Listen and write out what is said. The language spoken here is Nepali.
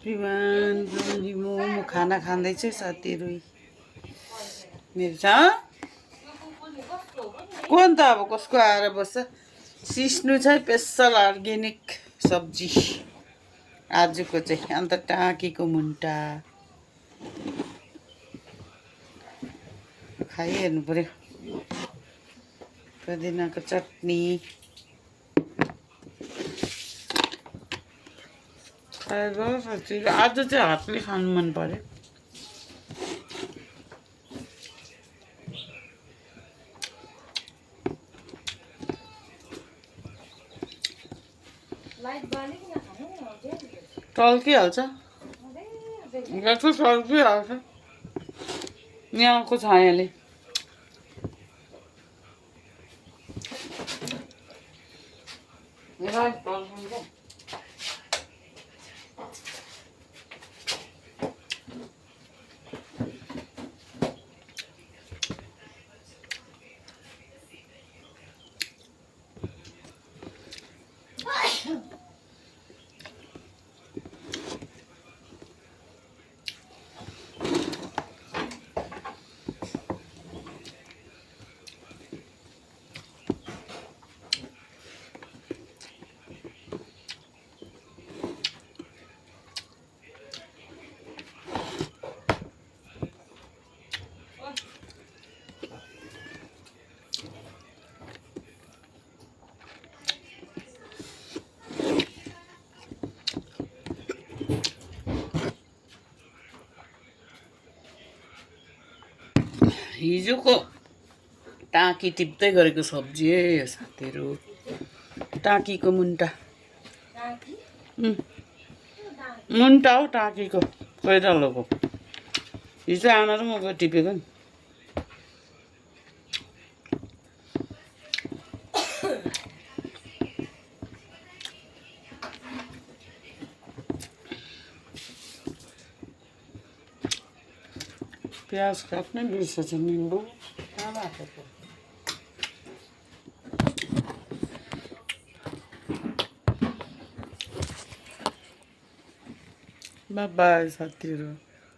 एभ्रिवान म खाना खाँदैछु साथीहरू मेरो छ कोन त अब कसको आएर बस्छ सिस्नु चाहिँ स्पेसल अर्ग्यानिक सब्जी आजको चाहिँ अन्त टाँकीको मुन्टा खाइहेर्नु पर्यो पुदिनाको चटनी आज चाहिँ हातले खानु मन पर्यो टल्किहाल्छ टल्किहाल्छ यहाँको छायाले हिजोको टाँकी टिप्दै गरेको सब्जी हो साथीहरू टाँकीको मुन्टा मुन्टा हो टाँकीको पैदलोको हिजो आमा र म टिपेको नि प्याज काट्नै बिर्सेछ निम्बु कहाँ भएको बाई बाई साथीहरू